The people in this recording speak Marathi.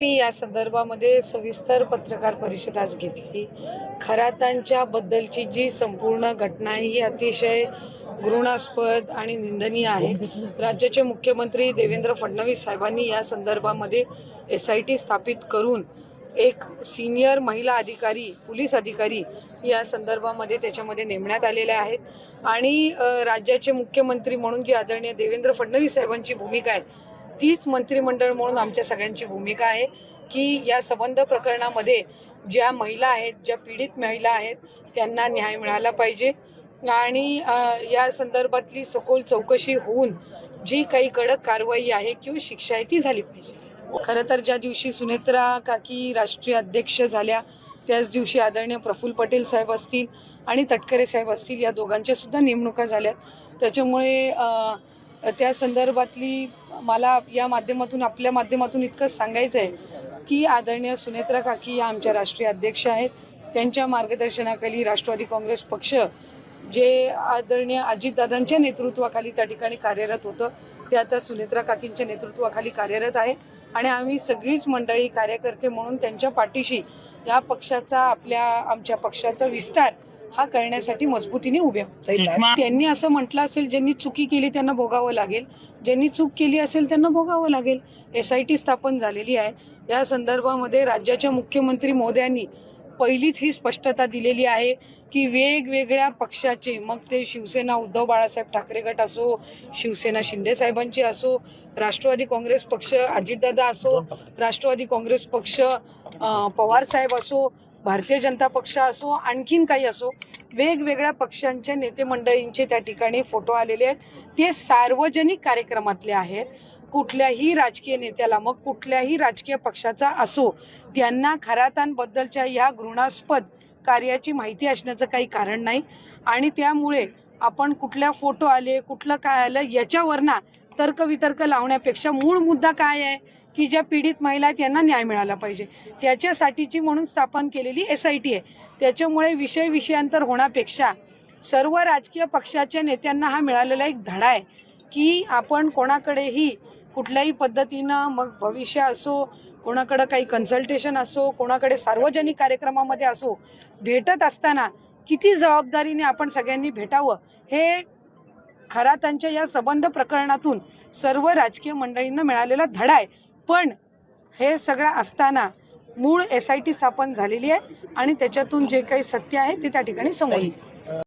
मी या संदर्भामध्ये सविस्तर पत्रकार परिषद आज घेतली। खरातांच्या बद्दलची जी संपूर्ण घटना आहे ही अतिशय घृणास्पद आणि निंदनीय आहे। राज्याचे मुख्यमंत्री देवेंद्र फडणवीस साहेबांनी या संदर्भामध्ये SIT स्थापित करून एक सीनियर महिला अधिकारी, पोलीस अधिकारी या संदर्भामध्ये त्याच्यामध्ये नेमण्यात आलेले आहेत आणि राज्याचे मुख्यमंत्री म्हणून जी आदरणीय देवेंद्र फडणवीस साहेबांची भूमिका आहे तीच मंत्रिमंडळ म्हणून आमच्या सगळ्यांची भूमिका आहे की या संबंध प्रकरणामध्ये ज्या महिला आहेत, ज्या पीडित महिला आहेत त्यांना न्याय मिळाला पाहिजे आणि या संदर्भातली सखोल चौकशी होऊन जी काही कडक कारवाई आहे किंवा शिक्षा आहे ती झाली पाहिजे। खरं तर ज्या दिवशी सुनेत्रा काकी राष्ट्रीय अध्यक्ष झाल्या त्याच दिवशी आदरणीय प्रफुल्ल पटेल साहेब असतील आणि तटकरे साहेब असतील या दोघांच्या सुद्धा नेमणुका झाल्यात। त्याच्यामुळे त्या संदर्भातली मला या माध्यमातून आपल्या माध्यमातून इतकंच सांगायचं आहे की आदरणीय सुनेत्रा काकी या आमच्या राष्ट्रीय अध्यक्ष आहेत। त्यांच्या मार्गदर्शनाखाली राष्ट्रवादी काँग्रेस पक्ष जे आदरणीय अजितदादांच्या नेतृत्वाखाली त्या ठिकाणी कार्यरत होतं ते आता सुनेत्रा काकींच्या नेतृत्वाखाली कार्यरत आहे आणि आम्ही सगळीच मंडळी कार्यकर्ते म्हणून त्यांच्या पाठीशी या पक्षाचा आमच्या पक्षाचा विस्तार हा करण्यासाठी मजबूतीने उभे आहोत। त्यांनी असं म्हटलं असेल ज्यांनी चुकी केली त्यांना भोगावं लागेल, ज्यांनी चूक केली असेल त्यांना भोगावं लागेल। SIT स्थापन झालेली आहे। या संदर्भामध्ये राज्याच्या मुख्यमंत्री महोदयांनी पहिलीच ही स्पष्टता दिलेली आहे की वेगवेगळ्या पक्षाचे, मग ते शिवसेना उद्धव बाळासाहेब ठाकरे गट असो, शिवसेना शिंदे साहेबांची असो, राष्ट्रवादी काँग्रेस पक्ष अजितदादा असो, राष्ट्रवादी काँग्रेस पक्ष पवार साहेब असो, भारतीय जनता पक्ष असो, आणखीन काही असो, वेगवेगळ्या पक्षांच्या नेते मंडळींचे त्या ठिकाणी फोटो आलेले आहेत। ते सार्वजनिक कार्यक्रमातले आहेत। कुठल्याही राजकीय नेत्याला, मग कुठल्याही राजकीय पक्षाचा असो, त्यांना खरातांबद्दलच्या या घृणास्पद कार्याची माहिती असण्याचं काही कारण नाही आणि त्यामुळे आपण कुठल्या फोटो आले, कुठलं काय आलं याच्यावरना तर्कवितर्क लावण्यापेक्षा मूळ मुद्दा काय आहे की ज्या पीडित महिला आहेत यांना न्याय मिळाला पाहिजे त्याच्यासाठीची म्हणून स्थापन केलेली SIT आहे। त्याच्यामुळे विषयांतर होण्यापेक्षा सर्व राजकीय पक्षाच्या नेत्यांना हा मिळालेला एक धडा आहे की आपण कोणाकडेही कुठल्याही पद्धतीनं, मग भविष्य असो, कोणाकडे काही कन्सल्टेशन असो, कोणाकडे सार्वजनिक कार्यक्रमामध्ये असो, भेटत असताना किती जबाबदारीने आपण सगळ्यांनी भेटावं हे खरातांच्या या संबंध प्रकरणातून सर्व राजकीय मंडळींना मिळालेला धडा आहे। पण हे सगळं असताना मूळ SIT स्थापन झालेली आहे आणि त्याच्यातून जे काही सत्य आहे ते त्या ठिकाणी समोर येईल।